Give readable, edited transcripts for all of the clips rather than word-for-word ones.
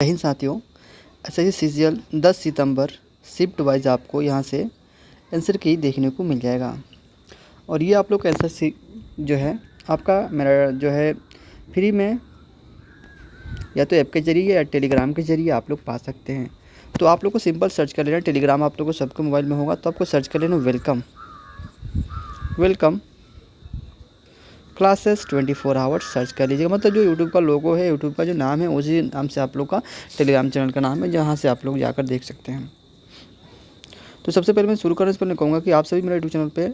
जय हिंद साथियों। ऐसे ही सीजीएल 10 सितंबर शिफ्ट वाइज आपको यहाँ से आंसर की देखने को मिल जाएगा। और ये आप लोग का आंसर सी जो है आपका मेरा जो है फ्री में या तो ऐप के ज़रिए या टेलीग्राम के ज़रिए आप लोग पा सकते हैं। तो आप लोग को सिंपल सर्च कर लेना, टेलीग्राम आप लोग को सबके मोबाइल में होगा, तो आपको सर्च कर लेना वेलकम क्लासेस 24 आवर्स सर्च कर लीजिएगा। मतलब जो यूट्यूब का लोगो है, यूट्यूब का जो नाम है, उसी नाम से आप लोग का टेलीग्राम चैनल का नाम है, जहाँ से आप लोग जाकर देख सकते हैं। तो सबसे पहले मैं शुरू करने से पहले कहूँगा कि आप सभी मेरे यूट्यूब चैनल पे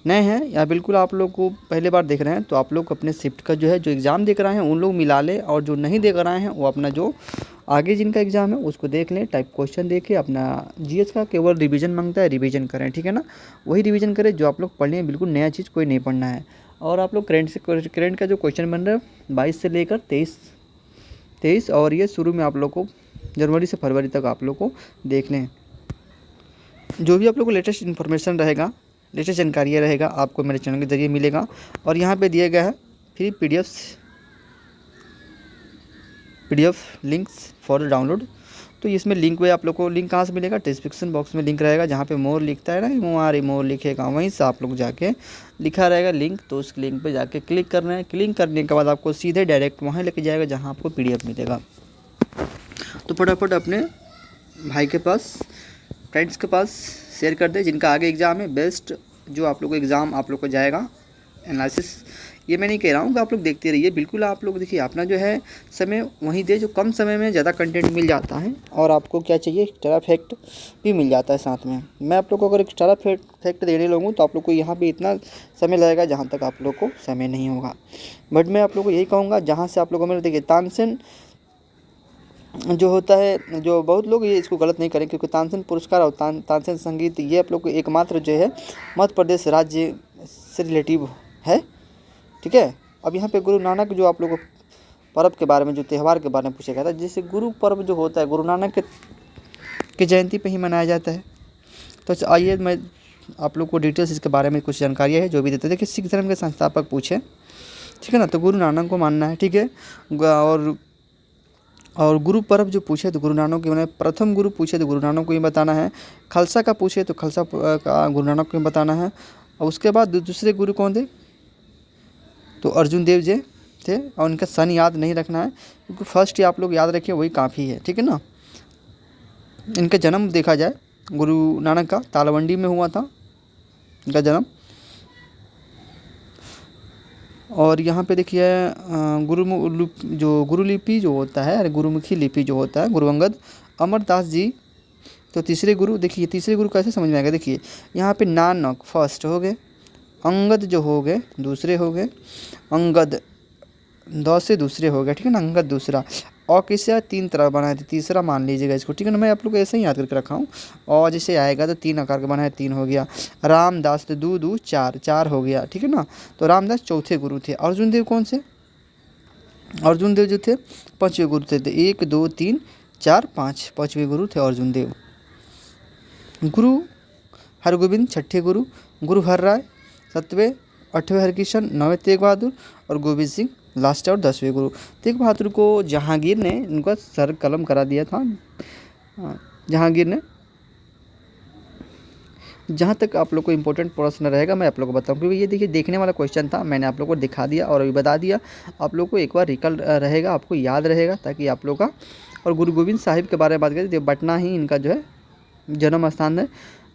नए हैं या बिल्कुल आप लोग को पहले बार देख रहे हैं, तो आप लोग अपने शिफ्ट का जो है जो एग्ज़ाम देख रहे हैं उन लोग मिला लें, और जो नहीं देख रहे हैं वो अपना जो आगे जिनका एग्ज़ाम है उसको देख लें। टाइप क्वेश्चन देके अपना जीएस का केवल रिवीजन मांगता है, रिवीजन करें, ठीक है ना। वही रिवीजन करें जो आप लोग पढ़ लें, बिल्कुल नया चीज़ कोई नहीं पढ़ना है। और आप लोग करंट का जो क्वेश्चन बन रहा है 22 से लेकर 23, और ये शुरू में आप लोग को जनवरी से फरवरी तक आप लोग को देख लें। जो भी आप लोग को लेटेस्ट इन्फॉर्मेशन रहेगा, लेटेस्ट जानकारी रहेगा, आपको मेरे चैनल के ज़रिए मिलेगा। और यहाँ पे दिया गया है free PDF links for download. तो इसमें लिंक हुए आप लोग को लिंक कहाँ से मिलेगा, डिस्क्रिप्शन बॉक्स में लिंक रहेगा, जहाँ पे मोर लिखता है ना, मोर लिखेगा, वहीं से आप लोग जाके लिखा रहेगा लिंक, तो उस लिंक पे जाके क्लिक करना है। क्लिक करने के बाद आपको सीधे डायरेक्ट वहाँ लेके जाएगा जहाँ आपको पीडीएफ मिलेगा। तो फटाफट अपने भाई के पास, फ्रेंड्स के पास शेयर कर दे जिनका आगे एग्ज़ाम है। बेस्ट जो आप लोग को एग्ज़ाम आप लोग को जाएगा एनालिसिस, ये मैं नहीं कह रहा हूँ कि आप लोग देखते रहिए, बिल्कुल आप लोग देखिए अपना जो है समय वहीं दे, जो कम समय में ज़्यादा कंटेंट मिल जाता है। और आपको क्या चाहिए, एक्स्ट्रा फैक्ट भी मिल जाता है साथ में। मैं आप लोग को अगर एक्स्ट्रा फैक्ट देने लगूँ तो आप लोग को यहाँ पे इतना समय लगेगा जहाँ तक आप लोग को समय नहीं होगा। बट मैं आप लोग को यही कहूँगा, जहाँ से आप लोगों में देखिए तानसेन जो होता है, जो बहुत लोग ये इसको गलत नहीं करें, क्योंकि तानसेन पुरस्कार और तानसेन संगीत ये आप लोग को एकमात्र जो है मध्य प्रदेश राज्य से रिलेटिव है, ठीक है। अब यहाँ पे गुरु नानक जो आप लोग को पर्व के बारे में, जो त्यौहार के बारे में पूछा गया था, जैसे गुरु पर्व जो होता है गुरु नानक के जयंती पे ही मनाया जाता है। तो आइए मैं आप लोग को डिटेल्स इसके बारे में कुछ जानकारी है जो भी देते थे कि सिख धर्म के संस्थापक पूछे, ठीक है ना, तो गुरु नानक को मानना है, ठीक है। और गुरु पर्व जो पूछे तो गुरु नानक के मैंने प्रथम गुरु पूछे तो गुरु नानक को ही बताना है। खालसा का पूछे तो खालसा का गुरु नानक को ही बताना है। और उसके बाद दूसरे गुरु कौन थे, तो अर्जुन देव जी थे, और उनका सन याद नहीं रखना है, क्योंकि फर्स्ट ही आप लोग याद रखिए वही काफ़ी है, ठीक है ना। इनका जन्म देखा जाए, गुरु नानक का तालवंडी में हुआ था इनका जन्म। और यहाँ पे देखिए गुरुलिपि जो होता है, गुरुमुखी लिपि जो होता है, गुरु अंगद अमरदास जी। तो तीसरे गुरु देखिए, तीसरे गुरु कैसे समझ में आएगा, देखिए यहाँ पे नानक फर्स्ट हो गए, अंगद जो हो गए दूसरे हो गए, अंगद दौ से दूसरे हो गए, ठीक है ना, अंगद दूसरा। और किसे 3 तरह बनाए थे, तीसरा मान लीजिएगा इसको, ठीक है ना। मैं आप लोग को ऐसे ही याद करके रखा हूँ। और जैसे आएगा तो 3 आकार का बनाया, 3 हो गया। रामदास तो 2 2 4 हो गया, ठीक है ना। तो रामदास चौथे गुरु थे। अर्जुन देव कौन से, अर्जुन देव जो थे 5वें गुरु थे। 1 2 3 4 5 5वें गुरु थे अर्जुन देव। गुरु हरगोविंद 6ठे गुरु, गुरु हरराय 7वें, 8वें हरकिशन, 9वें तेग बहादुर, और गोविंद सिंह लास्ट और 10वें गुरु। तेग बहादुर को जहांगीर ने इनका सर कलम करा दिया था। जहांगीर ने, जहाँ तक आप लोग को इम्पोर्टेंट प्रश्न रहेगा मैं आप लोग को बताऊँ, क्योंकि ये देखिए देखने वाला क्वेश्चन था, मैंने आप लोग को दिखा दिया और अभी बता दिया। आप लोग को एक बार रिकल रहेगा, आपको याद रहेगा, ताकि आप लोग का। और गुरु गोविंद साहिब के बारे में बात करें तो पटना ही इनका जो है जन्म स्थान है।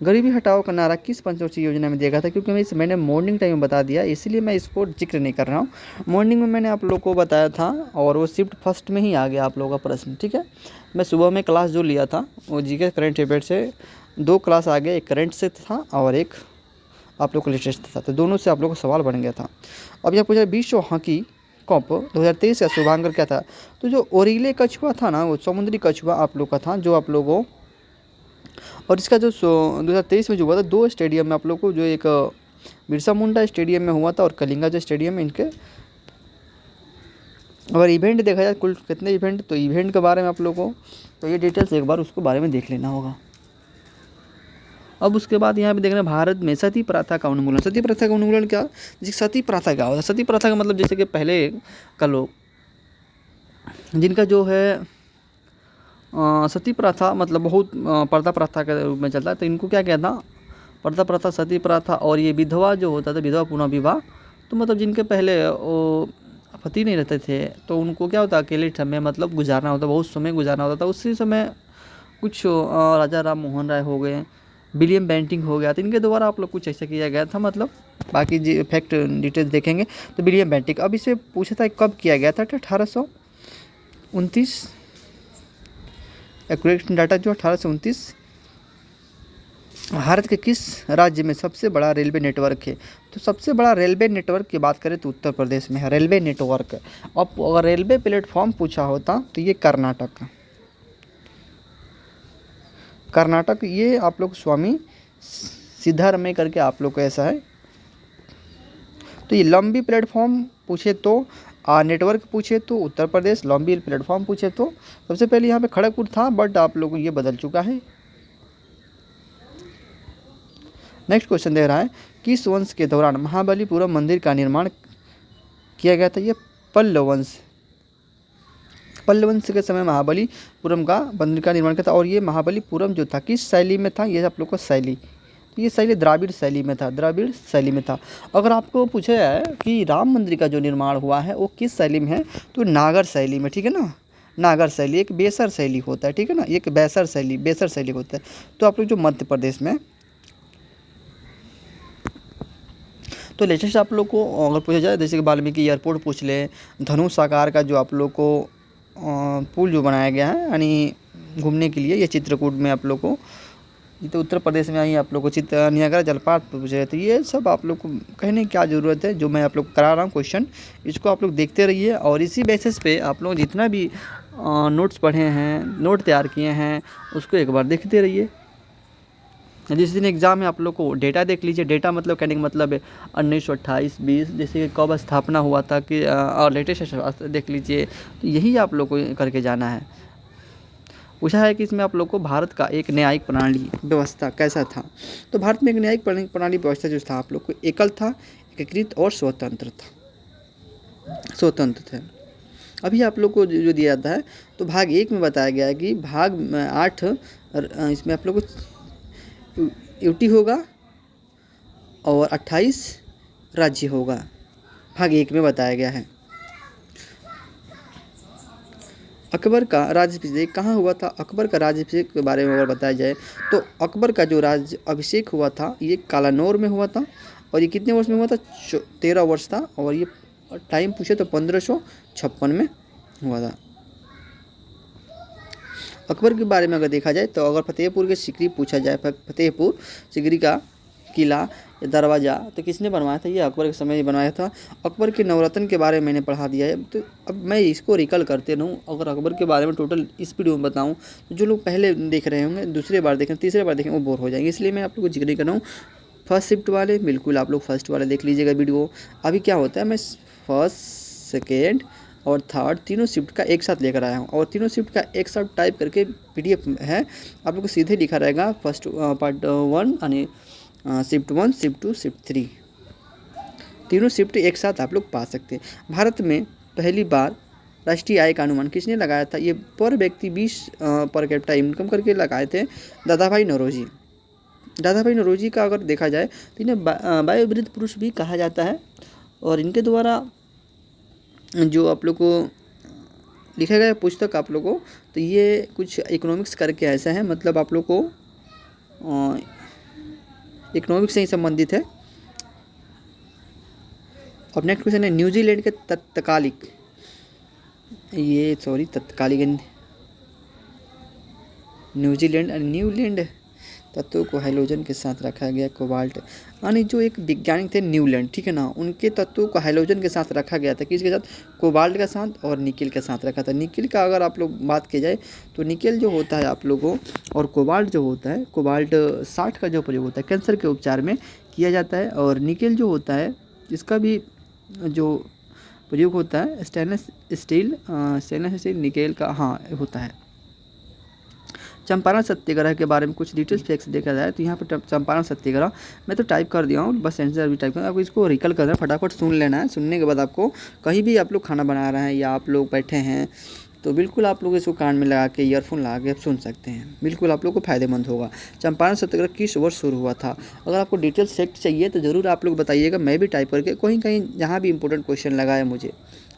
गरीबी हटाओ का नारा किस पंचवर्षीय योजना में दिया गया था, क्योंकि मैंने मॉर्निंग टाइम में बता दिया, इसलिए मैं इसको जिक्र नहीं कर रहा हूँ। मॉर्निंग में मैंने आप लोग को बताया था, और वो शिफ्ट फर्स्ट में ही आ गया आप लोगों का प्रश्न, ठीक है। मैं सुबह में क्लास जो लिया था वो जीके करंट अफेयर से 2 क्लास आ गया, एक करंट से था और एक आप लोग को लेटेस्ट था, तो दोनों से आप लोग को सवाल बन गया था। अब यहाँ पूछा विश्व हॉकी कप 2023 का शुभांकर क्या था, तो जो ओरिले कछुआ था ना, वो समुद्री कछुआ आप लोग का था, जो आप लोगों। और इसका जो 2023 में जो हुआ था 2 स्टेडियम में आप लोग को, जो एक बिरसा मुंडा स्टेडियम में हुआ था और कलिंगा जो स्टेडियम में इनके। अगर इवेंट देखा जाए कुल कितने इवेंट, तो इवेंट के बारे में आप लोगों को तो ये डिटेल्स एक बार उसके बारे में देख लेना होगा। अब उसके बाद यहाँ पे देखना भारत में सती प्रथा का उन्मूलन। सती प्रथा का उन्मूलन क्या, जैसे सती प्रथा क्या होता है, सती प्रथा का मतलब जैसे कि पहले का लोग जिनका जो है सती प्रथा मतलब बहुत पर्दा प्रथा के रूप में चलता है। तो इनको क्या कहता, पर्दा प्रथा, सती प्रथा और ये विधवा जो होता था, विधवा पुनर्विवाह, तो मतलब जिनके पहले वो पति नहीं रहते थे तो उनको क्या होता, अकेले समय मतलब गुजारना होता, बहुत समय गुजारना होता था। उसी समय कुछ राजा राम मोहन राय हो गए, विलियम बेंटिंक हो गया, तो इनके द्वारा आप लोग कुछ ऐसा किया गया था। मतलब बाकी जी फैक्ट डिटेल्स देखेंगे तो विलियम बेंटिक। अब इसे पूछा था कब किया गया था, 1829 एक्यूरेट डाटा जो 1829। भारत के किस राज्य में सबसे बड़ा रेलवे नेटवर्क है, तो सबसे बड़ा रेलवे नेटवर्क की बात करें तो उत्तर प्रदेश में है रेलवे नेटवर्क। अब अगर रेलवे प्लेटफॉर्म पूछा होता तो ये कर्नाटक, कर्नाटक ये आप लोग स्वामी सिद्धारमैया करके आप लोग को ऐसा है। तो ये लंबी प्लेटफॉर्म पूछे तो नेटवर्क पूछे तो उत्तर प्रदेश, लंबी प्लेटफॉर्म पूछे तो सबसे पहले यहाँ पे खड़गपुर था, बट आप लोगों को ये बदल चुका है। नेक्स्ट क्वेश्चन दे रहा है, किस वंश के दौरान महाबलीपुरम मंदिर का निर्माण किया गया था, ये पल्लव वंश, पल्लव वंश के समय महाबलीपुरम का मंदिर का निर्माण किया था। और ये महाबलीपुरम जो था किस शैली में था, ये आप लोग को शैली, तो ये शैली द्राविड़ शैली में था, द्राविड़ शैली में था। अगर आपको पूछा है कि राम मंदिर का जो निर्माण हुआ है वो किस शैली में है, तो नागर शैली में, ठीक है ना, नागर शैली एक बेसर शैली होता है, ठीक है ना, एक बेसर शैली होता है। तो आप लोग जो मध्य प्रदेश में, तो लेटेस्ट आप लोग को अगर पूछा जाए जैसे कि वाल्मीकि एयरपोर्ट पूछ ले, धनुष आकार का जो आप लोग को पुल जो बनाया गया है यानी घूमने के लिए, ये चित्रकूट में आप लोग को, ये तो उत्तर प्रदेश में आई आप लोग को नियाग्रा जलप्रपात पूछ रहे थे। ये सब आप लोग को कहने की क्या ज़रूरत है, जो मैं आप लोग को करा रहा हूँ क्वेश्चन, इसको आप लोग देखते रहिए और इसी बेसिस पे आप लोग जितना भी नोट्स पढ़े हैं, नोट तैयार किए हैं, उसको एक बार देखते रहिए। जिस दिन एग्ज़ाम है आप लोग को डेटा देख लीजिए। डेटा मतलब कहने का मतलब है 1928-20 जैसे कि कब स्थापना हुआ था कि और लेटेस्ट देख लीजिए। तो यही आप लोग को करके जाना है। पूछा है कि इसमें आप लोग को भारत का एक न्यायिक प्रणाली व्यवस्था कैसा था, तो भारत में एक न्यायिक प्रणाली व्यवस्था जो था आप लोग को एकल था, एकीकृत और स्वतंत्र था। अभी आप लोग को जो दिया जाता है तो भाग 1 में बताया गया है कि भाग 8 इसमें आप लोग को यूटी होगा और 28 राज्य होगा, भाग 1 में बताया गया है। अकबर का राज्याभिषेक कहाँ हुआ था, अकबर का राज्याभिषेक के बारे में अगर बताया जाए तो अकबर का जो राज्य अभिषेक हुआ था ये कालानौर में हुआ था। और ये कितने वर्ष में हुआ था, 13 वर्ष था। और ये टाइम पूछे तो 1556 में हुआ था। अकबर के बारे में अगर देखा जाए तो अगर फतेहपुर के सिकरी पूछा जाए, फतेहपुर सिकरी का किला या दरवाज़ा तो किसने बनवाया था, ये अकबर के समय में बनवाया था। अकबर के नवरत्न के बारे में मैंने पढ़ा दिया है, तो अब मैं इसको रिकल करते रहूँ। अगर अकबर के बारे में टोटल इस वीडियो में बताऊँ तो जो लोग पहले देख रहे होंगे, दूसरी बार देखें, तीसरी बार देखें, वो बोर हो जाएंगे, इसलिए मैं आप लोग को जिक्र कर रहा हूँ। फर्स्ट शिफ्ट वाले बिल्कुल आप लोग फर्स्ट वाले देख लीजिएगा वीडियो। अभी क्या होता है, मैं फर्स्ट, सेकेंड और थर्ड तीनों शिफ्ट का एक साथ लेकर आया हूँ, और तीनों शिफ्ट का एक साथ टाइप करके PDF है, आप लोग को सीधे लिखा रहेगा फर्स्ट पार्ट 1 यानी शिफ्ट 1, शिफ्ट 2, शिफ्ट 3, तीनों शिफ्ट एक साथ आप लोग पा सकते हैं। भारत में पहली बार राष्ट्रीय आय का अनुमान किसने लगाया था, ये पर व्यक्ति 20 पर कैपिटा इनकम करके लगाए थे दादाभाई नौरोजी। दादाभाई नौरोजी का अगर देखा जाए तो इन्हें वयोवृद्ध पुरुष भी कहा जाता है। और इनके द्वारा जो आप लोग को लिखा गया पुस्तक आप लोग को, तो ये कुछ इकोनॉमिक्स करके ऐसा है, मतलब आप लोग को इकोनॉमिक्स से ही संबंधित है। अब नेक्स्ट क्वेश्चन है न्यूजीलैंड के तत्कालिक न्यूजीलैंड और न्यूलैंड तत्वों को हाइड्रोजन के साथ रखा गया, कोबाल्ट यानी जो एक वैज्ञानिक थे न्यूलैंड, ठीक है ना, उनके तत्वों को हाइड्रोजन के साथ रखा गया था, किसके साथ, कोबाल्ट के साथ और निकेल के साथ रखा था। निकेल का अगर आप लोग बात की जाए तो निकेल जो होता है आप लोगों और कोबाल्ट जो होता है, कोबाल्ट 60 का जो प्रयोग होता है कैंसर के उपचार में किया जाता है। और निकेल जो होता है इसका भी जो प्रयोग होता है स्टेनलेस स्टील निकेल का होता है। चंपारण सत्याग्रह के बारे में कुछ डिटेल्स फैक्ट्स देखा जाए तो यहाँ पर चंपारण सत्याग्रह मैं तो टाइप कर दिया हूँ, बस आंसर भी टाइप कर, आपको इसको रिकल करना है, फटाफट सुन लेना है। सुनने के बाद आपको कहीं भी आप लोग खाना बना रहे हैं या आप लोग बैठे हैं तो बिल्कुल आप लोग इसको कान में लगा के ईयरफोन लगा के सुन सकते हैं, बिल्कुल आप लोग को फ़ायदेमंद होगा। चंपारण सत्याग्रह किस वर्ष शुरू हुआ था? अगर आपको डिटेल फैक्ट चाहिए तो ज़रूर आप लोग बताइएगा, मैं भी टाइप करके कहीं कहीं जहाँ भी इंपॉर्टेंट क्वेश्चन लगा है मुझे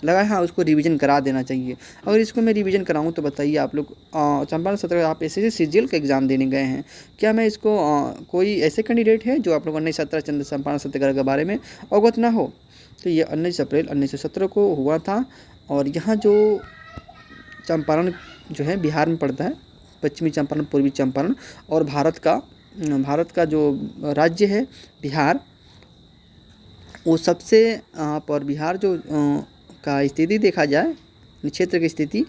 लगा है, हाँ उसको रिवीजन करा देना चाहिए। अगर इसको मैं रिवीजन कराऊँ तो बताइए आप लोग, चंपारण सत्याग्रह आप ऐसे सीजीएल का एग्ज़ाम देने गए हैं, क्या मैं इसको कोई ऐसे कैंडिडेट है जो आप लोग 1917 चंपारण सत्याग्रह के बारे में अवगत ना हो? तो ये 19 अप्रैल 1917 को हुआ था। और यहाँ जो चंपारण जो है बिहार में पड़ता है, पश्चिमी चंपारण, पूर्वी चंपारण, और भारत का जो राज्य है बिहार, वो सबसे पर बिहार जो का स्थिति देखा जाए, क्षेत्र की स्थिति,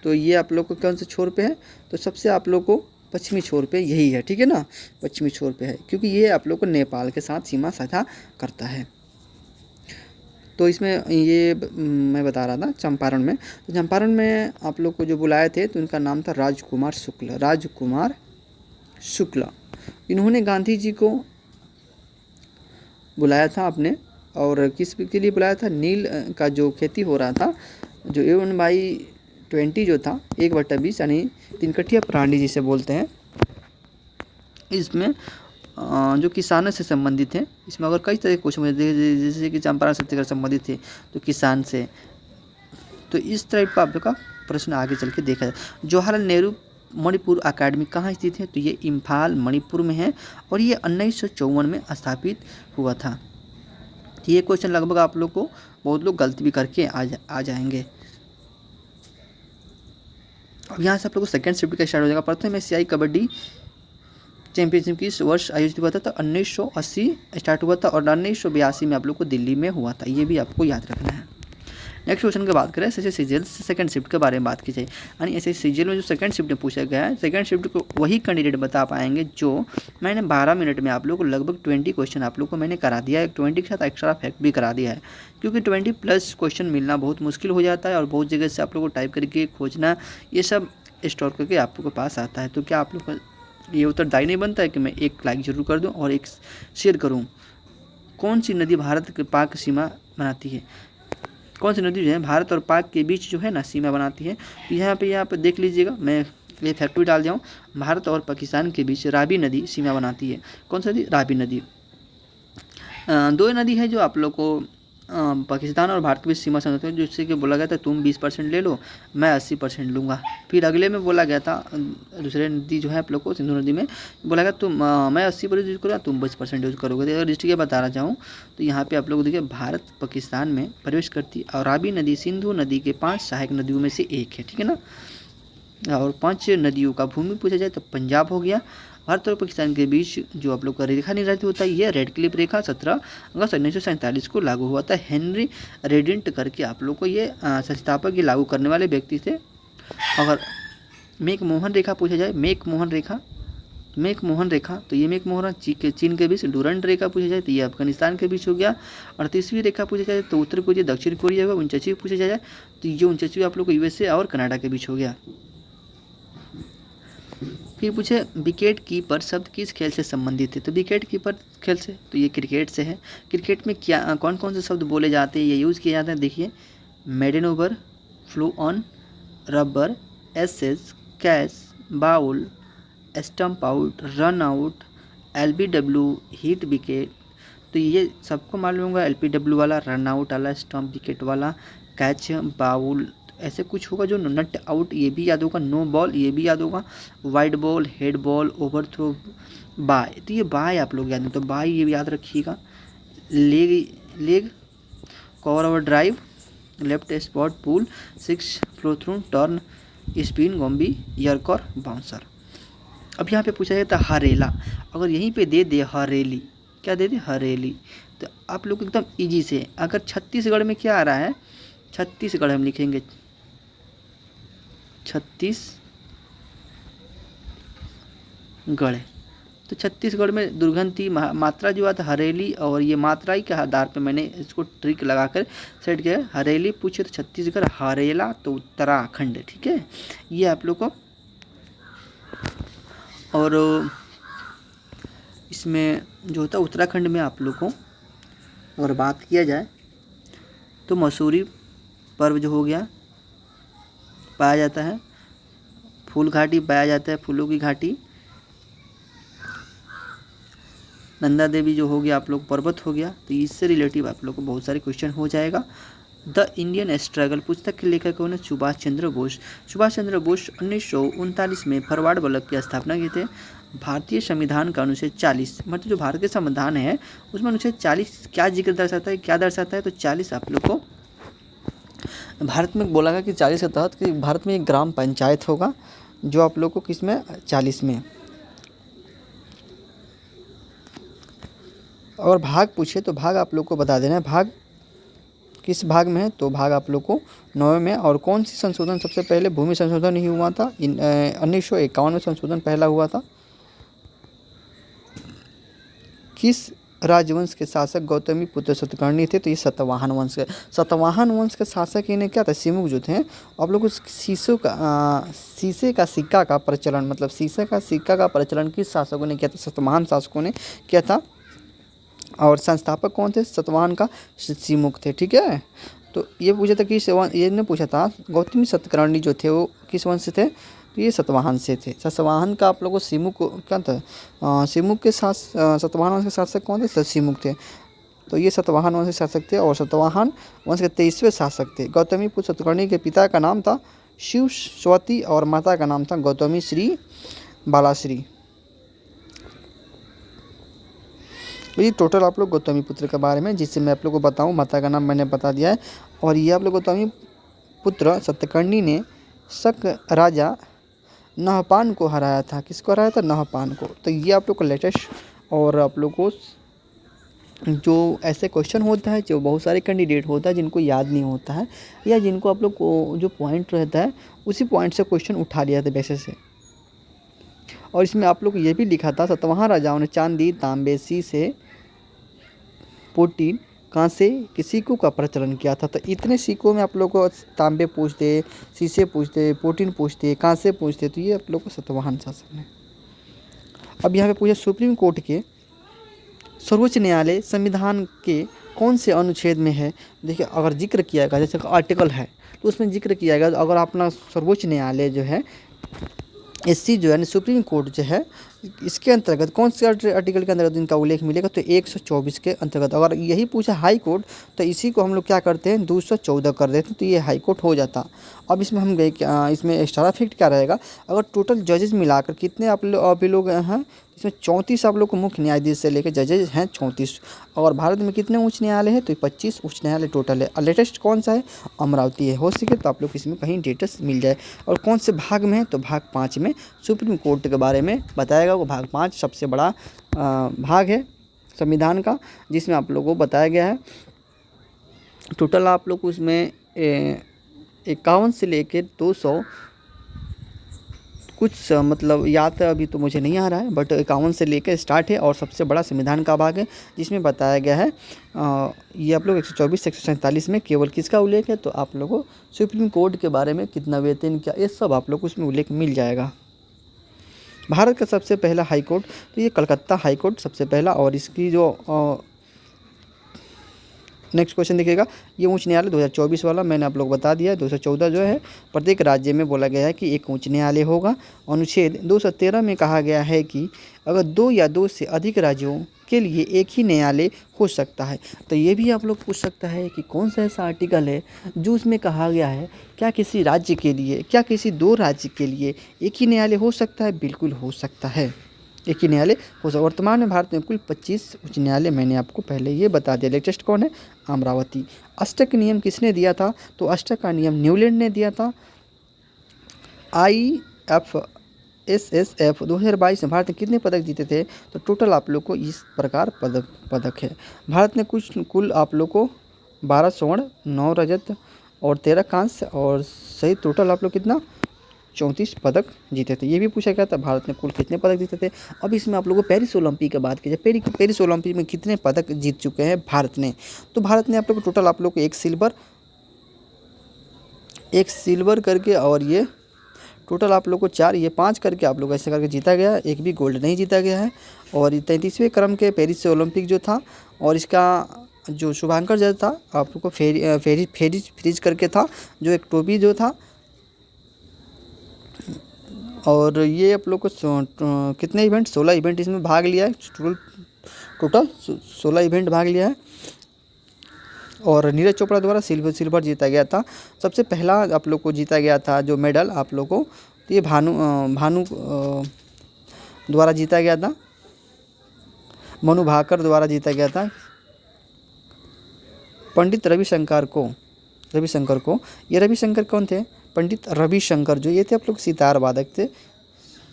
तो ये आप लोग को कौन से छोर पे है? तो सबसे आप लोग को पश्चिमी छोर पे यही है, ठीक है ना, पश्चिमी छोर पे है, क्योंकि ये आप लोग को नेपाल के साथ सीमा साझा करता है। तो इसमें ये मैं बता रहा था चंपारण में, तो चंपारण में आप लोग को जो बुलाए थे तो उनका नाम था राजकुमार शुक्ल। इन्होंने गांधी जी को बुलाया था अपने, और किस के लिए बुलाया था? नील का जो खेती हो रहा था, जो A1/20 जो था 1/20 यानी 3 कठिया प्रणाली जिसे बोलते हैं, इसमें जो किसानों से संबंधित है, इसमें अगर कई तरह के क्वेश्चन जैसे कि चंपारण सत्याग्रह संबंधित थे तो किसान से, तो इस टाइप का आप लोग का प्रश्न आगे चल के देखा जाए। जवाहरलाल नेहरू मणिपुर अकेडमी कहाँ स्थित है? तो ये इम्फाल मणिपुर में है, और ये 1954 में स्थापित हुआ था। ये क्वेश्चन लगभग आप लोग को बहुत लोग गलती भी करके आ जाएंगे। अब यहाँ से आप लोग को सेकेंड शिफ्ट का स्टार्ट हो जाएगा। प्रथम एशियाई कबड्डी चैंपियनशिप किस वर्ष आयोजित हुआ था? तो 1980 स्टार्ट हुआ था, और 1982 में आप लोग को दिल्ली में हुआ था, ये भी आपको याद रखना है। नेक्स्ट क्वेश्चन की बात करें, ऐसे सीजीएल सेकंड शिफ्ट के बारे में बात की जाए, यानी ऐसे सीजीएल में जो सेकंड शिफ्ट में पूछा गया है, सेकंड शिफ्ट को वही कैंडिडेट बता पाएंगे जो मैंने 12 मिनट में आप लोग को लगभग 20 क्वेश्चन आप लोग को मैंने करा दिया है, 20 के साथ एक्स्ट्रा फैक्ट भी करा दिया है, क्योंकि 20+ क्वेश्चन मिलना बहुत मुश्किल हो जाता है, और बहुत जगह से आप लोग को टाइप करके खोजना, ये सब स्टोर करके आप लोग के पास आता है। तो क्या आप लोग का ये उत्तरदायी नहीं बनता है कि मैं एक लाइक जरूर कर दूं और एक शेयर करूं? कौन सी नदी भारत के पाक सीमा बनाती है? कौन सी नदी जो है भारत और पाक के बीच जो है ना सीमा बनाती है? तो यहाँ पे देख लीजिएगा, मैं ये फैक्ट भी डाल जाऊँ, भारत और पाकिस्तान के बीच रावी नदी सीमा बनाती है। कौन सी नदी? रावी नदी। दो नदी है जो आप लोग को पाकिस्तान और भारत के बीच सीमा समझते हैं, जिससे कि बोला गया था तुम 20% ले लो, मैं 80% लूँगा। फिर अगले में बोला गया था, दूसरे नदी जो है आप लोग को सिंधु नदी में बोला गया तुम मैं 80% यूज़ करूँगा, तुम 20% यूज़ करोगे। अगर डिस्ट्रिक्ट बताना चाहूँ तो यहाँ पे आप लोग देखिए, भारत पाकिस्तान में प्रवेश करती और रावी नदी सिंधु नदी के 5 सहायक नदियों में से एक है, ठीक है ना। और 5 नदियों का भूमि पूछा जाए तो पंजाब हो गया। भारत और पाकिस्तान के बीच जो आप लोग का रेखा निर्धारित होता है, ये रेड क्लिप रेखा 17 अगस्त 1947 को लागू हुआ था। हेनरी रेडिंट करके आप लोग को ये संस्थापक ये लागू करने वाले व्यक्ति थे। अगर मेक मोहन रेखा पूछा जाए, मेक मोहन रेखा तो ये मेक मोहन चीन के बीच। डूरंट रेखा पूछा जाए तो ये अफगानिस्तान के बीच हो गया। 38वीं रेखा पूछा जाए तो उत्तर कोरिया दक्षिण कोरिया होगा। 49वीं पूछा जाए तो ये 49वीं आप लोग को USA और कनाडा के बीच हो गया। फिर पूछे विकेट कीपर शब्द किस खेल से संबंधित है? तो विकेट कीपर खेल से तो ये क्रिकेट से है। क्रिकेट में क्या कौन कौन से शब्द बोले जाते हैं, ये यूज़ किए जाते हैं? देखिए, maiden over, follow on, rubber, aces, catch, bowl, stump out, run out, LBW, hit wicket. तो ये सबको मालूम होगा, LBW वाला, रन आउट वाला, स्टंप विकेट वाला, कैच, बाउल, ऐसे कुछ होगा जो नट आउट, ये भी याद होगा। नो बॉल, ये भी याद होगा। Wide ball, head ball, overthrow, bye, तो ये बाय आप लोग याद है, तो बाय ये भी याद रखिएगा। Leg, cover over drive, left spot pull, 6 flow through, turn, spin, गॉम्बी, यर्कर, बाउंसर। अब यहाँ पे पूछा जाता है हरेला, अगर यहीं पे दे दे हरेली, क्या दे दे? हरेली, तो आप लोग एकदम इजी से, अगर छत्तीसगढ़ में क्या आ रहा है, छत्तीसगढ़ हम लिखेंगे छत्तीसगढ़, तो छत्तीसगढ़ में दुर्गंधी मात्रा जो आता है हरेली, और ये मात्रा ही के आधार पे मैंने इसको ट्रिक लगाकर सेट किया। हरेली पूछे तो छत्तीसगढ़, हरेला तो उत्तराखंड, ठीक है, ये आप लोग को। और इसमें जो होता है उत्तराखंड में आप लोग को अगर बात किया जाए तो मसूरी पर्व जो हो गया, पाया जाता है, फूल घाटी पाया जाता है, फूलों की घाटी। नंदा देवी जो हो गया आप लोग पर्वत हो गया। तो इससे रिलेटिव आप लोग को बहुत सारे क्वेश्चन हो जाएगा। द इंडियन स्ट्रगल पुस्तक के लेखक कौन है? सुभाष चंद्र बोस। सुभाष चंद्र बोस 1939 में फॉरवर्ड ब्लॉक की स्थापना किए थे। भारतीय संविधान का अनुच्छेद 40, मतलब जो भारत के संविधान है उसमें अनुच्छेद 40 क्या जिक्र दर्शाता है, क्या दर्शाता है? तो 40 आप लोग को भारत में बोला गया कि 40 के तहत कि भारत में एक ग्राम पंचायत होगा, जो आप लोग को किस में 40 में। और भाग पूछे तो भाग आप लोग को बता देना है, भाग किस भाग में है? तो भाग आप लोग को 9वें में। और कौन सी संशोधन सबसे पहले? भूमि संशोधन ही हुआ था, 1951 में संशोधन पहला हुआ था। किस राजवंश के शासक गौतमी पुत्र सतकर्णी थे? तो ये सतवाहन वंश के। सतवाहन वंश के शासक इन्हें क्या था? सिमुक जो थे। आप लोग को शीशे का सिक्का का प्रचलन, मतलब शीशे का सिक्का का प्रचलन किस शासकों ने किया था? सतवाहन शासकों ने किया था। और संस्थापक कौन थे सतवाहन का? सिमुक थे। ठीक है, तो ये पूछा था कि ये ने पूछा था गौतमी सतकर्णी जो थे वो किस वंश से थे? तो ये सतवाहन से थे। सतवाहन का आप लोगों को सिमुक क्या था? सिमुक के साथ सतवाहन वंश के शासक कौन थे? सिमुक थे। तो ये सतवाहन वंश के शासक थे और सतवाहन वंश के 23वें शासक थे। गौतमी पुत्र सतकर्णी के पिता का नाम था शिव स्वती और माता का नाम था गौतमी श्री बालाश्री। तो ये टोटल आप लोग गौतमी पुत्र के बारे में, जिससे मैं आप लोग को बताऊं। माता का नाम मैंने बता दिया है। और ये आप लोग गौतमी पुत्र सतकर्णी ने शक राजा नहपान को हराया था। किसको हराया था? नहपान को। तो ये आप लोग को लेटेस्ट। और आप लोग को जो ऐसे क्वेश्चन होता है, जो बहुत सारे कैंडिडेट होता है जिनको याद नहीं होता है, या जिनको आप लोग को जो पॉइंट रहता है उसी पॉइंट से क्वेश्चन उठा लिया था वैसे से। और इसमें आप लोग को ये भी लिखा था सतवाहन राजाओं ने चांदी, तांबे, शीशे, पोटीन, कांसे के सिक्कों का प्रचलन किया था। तो इतने सिक्कों में आप लोग को तांबे पूछते, शीशे पूछते, पोटीन पूछते, कांसे पूछते, तो ये आप लोग को सतवाहन शासक ने। अब यहाँ पे पूछा सुप्रीम कोर्ट के सर्वोच्च न्यायालय संविधान के कौन से अनुच्छेद में है? देखिए, अगर जिक्र किया गया जैसे आर्टिकल है तो उसमें जिक्र किया गया। अगर अपना सर्वोच्च न्यायालय जो है एससी जो है सुप्रीम कोर्ट जो है, इसके अंतर्गत कौन से आर्टिकल के अंतर्गत इनका उल्लेख मिलेगा? तो 124 के अंतर्गत। अगर यही पूछा हाई कोर्ट तो इसी को हम लोग क्या करते हैं 214 कर देते हैं, तो ये हाई कोर्ट हो जाता। अब इसमें हम गए इसमें एक्स्ट्रा फैक्ट क्या रहेगा? अगर टोटल जजेस मिलाकर कितने आप लोग हैं? इसमें 34 आप लोग को मुख्य न्यायाधीश से लेकर जजेस हैं 34। और भारत में कितने उच्च न्यायालय है? तो 25 उच्च न्यायालय टोटल है। और लेटेस्ट कौन सा है? अमरावती है। हो सके तो आप लोग इसमें कहीं डेटस मिल जाए। और कौन से भाग में है? तो भाग 5 में सुप्रीम कोर्ट के बारे में बताएगा। वो भाग 5 सबसे बड़ा भाग है संविधान का, जिसमें आप लोगों को बताया गया है। टोटल आप लोग उसमें 51 से लेकर 200 कुछ मतलब याद अभी तो मुझे नहीं आ रहा है, बट 51 से लेकर स्टार्ट है। और सबसे बड़ा संविधान का भाग है जिसमें बताया गया है ये आप लोग 124 से 147 में केवल किसका उल्लेख है? तो आप लोगों को सुप्रीम कोर्ट के बारे में कितना वेतन क्या, ये सब आप लोग को उसमें उल्लेख मिल जाएगा। भारत का सबसे पहला हाई कोर्ट, तो ये कलकत्ता हाई कोर्ट सबसे पहला। और इसकी जो नेक्स्ट क्वेश्चन देखिएगा, ये उच्च न्यायालय 2024 वाला मैंने आप लोग बता दिया है। 214 जो है प्रत्येक राज्य में बोला गया है कि एक उच्च न्यायालय होगा। अनुच्छेद 213 में कहा गया है कि अगर 2 या 2 से अधिक राज्यों के लिए एक ही न्यायालय हो सकता है। तो ये भी आप लोग पूछ सकता है कि कौन सा ऐसा आर्टिकल है जो उसमें कहा गया है क्या किसी राज्य के लिए, क्या किसी 2 राज्य के लिए एक ही न्यायालय हो सकता है? बिल्कुल हो सकता है, एक ही न्यायालय हो सकता है। वर्तमान में भारत में कुल 25 उच्च न्यायालय मैंने आपको पहले ये बता दिया। लेटेस्ट कौन है? अमरावती। अष्टक नियम किसने दिया था? तो अष्टक का नियम न्यूलैंड ने दिया था। IFSSF 2022 में भारत ने कितने पदक जीते थे? तो टोटल आप लोग को इस प्रकार पदक है। भारत ने कुल आप लोग को 12 स्वर्ण, 9 रजत और 13 कांस्य और सही टोटल आप लोग कितना 34 पदक जीते थे। ये भी पूछा गया था भारत ने कुल कितने पदक जीते थे। अब इसमें आप लोगों को पेरिस ओलंपिक की बात की जाए, पेरिस ओलंपिक में कितने पदक जीत चुके हैं भारत ने? तो भारत ने आप लोग को टोटल आप लोग को एक सिल्वर करके, और ये टोटल आप लोग को 4, ये 5 करके आप लोग ऐसे करके जीता गया। एक भी गोल्ड नहीं जीता गया है। और 33वें क्रम के पेरिस ओलंपिक जो था, और इसका जो शुभांकर जज था आप लोग को फेरिज करके था, जो एक टोपी जो था और ये आप लोग को कितने इवेंट, 16 इवेंट इसमें भाग लिया है, टोटल 16 इवेंट भाग लिया है। और नीरज चोपड़ा द्वारा सिल्वर जीता गया था। सबसे पहला आप लोग को जीता गया था जो मेडल आप लोग को, तो ये भानु द्वारा जीता गया था, मनु भाकर द्वारा जीता गया था। पंडित रविशंकर को ये रविशंकर कौन थे? पंडित रविशंकर जो ये थे आप लोग सितार वादक थे,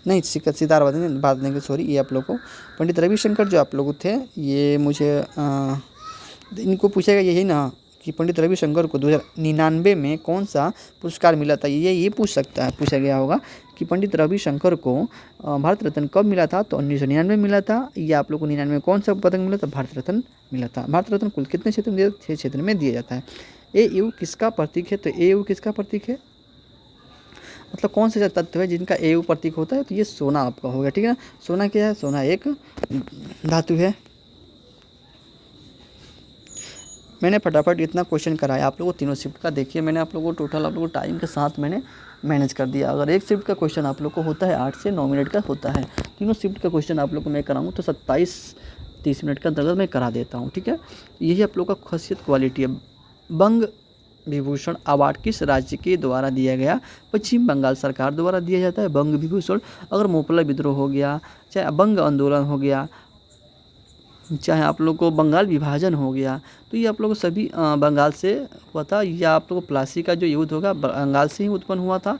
नहीं सितार वादक के सॉरी, ये आप लोग को पंडित रविशंकर जो आप लोग थे, ये मुझे इनको पूछेगा यही ना कि पंडित रविशंकर को 1999 में कौन सा पुरस्कार मिला था, ये पूछा गया होगा कि पंडित रविशंकर को भारत रत्न कब मिला था, तो 1999 मिला था। ये आप लोग को 99 में कौन सा पदक मिला था? भारत रत्न मिला था। भारत रत्न कुल कितने क्षेत्र में? 6 क्षेत्र में दिया जाता है। AU किसका प्रतीक है? तो AU किसका प्रतीक है, मतलब कौन से तत्व है जिनका AU प्रतीक होता है? तो ये सोना आपका हो गया, ठीक है ना। सोना क्या है? सोना एक धातु है। मैंने फटाफट इतना क्वेश्चन कराया आप लोगों को तीनों शिफ्ट का। देखिए मैंने आप लोगों को टोटल आप लोगों को टाइम के साथ मैंने मैनेज कर दिया। अगर एक शिफ्ट का क्वेश्चन आप लोग को होता है 8 से 9 मिनट का होता है, तीनों शिफ्ट का क्वेश्चन आप लोग को मैं कराऊँ तो 27-30 मिनट का अंतर्गत मैं करा देता हूँ, ठीक है। यही आप लोग का खासियत क्वालिटी है। बंग विभूषण अवार्ड किस राज्य के द्वारा दिया गया? पश्चिम बंगाल सरकार द्वारा दिया जाता है बंग विभूषण। अगर मोपला विद्रोह हो गया, चाहे बंग आंदोलन हो गया, चाहे आप लोग को बंगाल विभाजन हो गया, तो ये आप लोग को सभी बंगाल से हुआ था। या आप लोग को प्लासी का जो युद्ध होगा बंगाल से ही उत्पन्न हुआ था।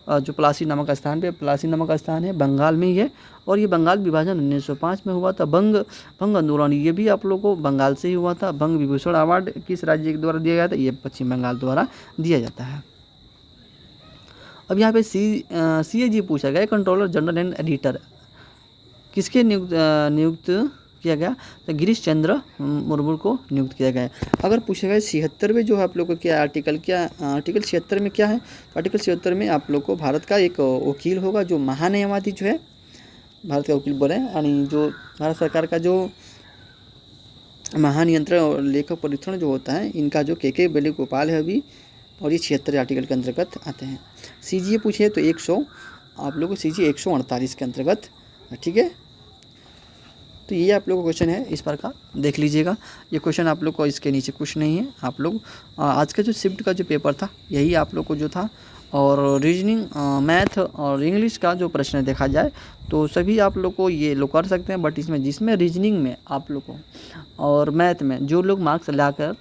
जो प्लासी नामक स्थान है बंगाल में ही है। और ये बंगाल विभाजन 1905 में हुआ था। बंग आंदोलन ये भी आप लोग को बंगाल से ही हुआ था। बंग विभूषण अवार्ड किस राज्य के द्वारा दिया गया था? ये पश्चिम बंगाल द्वारा दिया जाता है। अब यहाँ पे CAG पूछा गया, कंट्रोलर जनरल एंड एडिटर किसके नियुक्त किया गया? तो गिरीश चंद्र मुर्मू को नियुक्त किया गया। अगर पूछा गया 76वें जो है आप लोग को क्या आर्टिकल 76 में क्या है? आर्टिकल 76 में आप लोग को भारत का एक वकील होगा जो महान्यायवादी जो है, भारत का वकील बोले, यानी जो भारत सरकार का जो महानियंत्रण और लेखक परीक्षण जो होता है, इनका जो के वेणुगोपाल है अभी, और ये 76 आर्टिकल के अंतर्गत आते हैं। CGA पूछे तो 100 आप लोग को CGA 148 के अंतर्गत, ठीक है। तो ये आप लोग का क्वेश्चन है, इस प्रकार देख लीजिएगा। ये क्वेश्चन आप लोग को इसके नीचे कुछ नहीं है। आप लोग आज का जो शिफ्ट का जो पेपर था यही आप लोग को जो था, और रीजनिंग, मैथ और इंग्लिश का जो प्रश्न देखा जाए तो सभी आप लोग को ये लोग कर सकते हैं। बट इसमें जिसमें रीजनिंग में आप लोग को और मैथ में जो लोग मार्क्स लाकर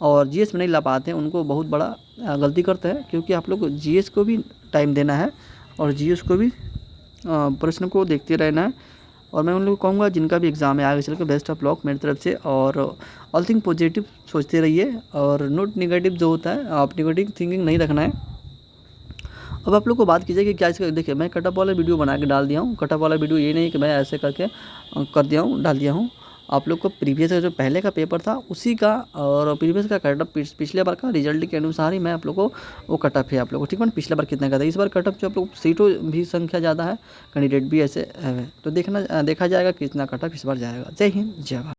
और GS में नहीं ला पाते हैं उनको बहुत बड़ा गलती करते हैं, क्योंकि आप लोग को GS को भी टाइम देना है और GS को भी प्रश्न को देखते रहना है। और मैं उन लोगों को कहूँगा जिनका भी एग्ज़ाम है आगे चल के बेस्ट ऑफ लक मेरी तरफ से। और ऑल थिंग पॉजिटिव सोचते रहिए, और नोट नेगेटिव जो होता है आप नेगेटिव थिंकिंग नहीं रखना है। अब आप लोग को बात कीजिए कि क्या इसका, देखिए मैं कटअप वाला वीडियो बना के डाल दिया हूँ। कटअप वाला वीडियो ये नहीं कि मैं ऐसे करके डाल दिया हूँ। आप लोग को प्रीवियस का जो पहले का पेपर था उसी का और प्रीवियस का कटअप पिछले बार का रिजल्ट के अनुसार ही मैं आप लोग को वो कटअप है आप लोग को, ठीक है। पिछले बार कितना का था, इस बार कटअप जो आप लोग सीटों भी संख्या ज़्यादा है, कैंडिडेट भी ऐसे है, तो देखा जाएगा कितना कटअप इस बार जाएगा। जय हिंद, जय भारत।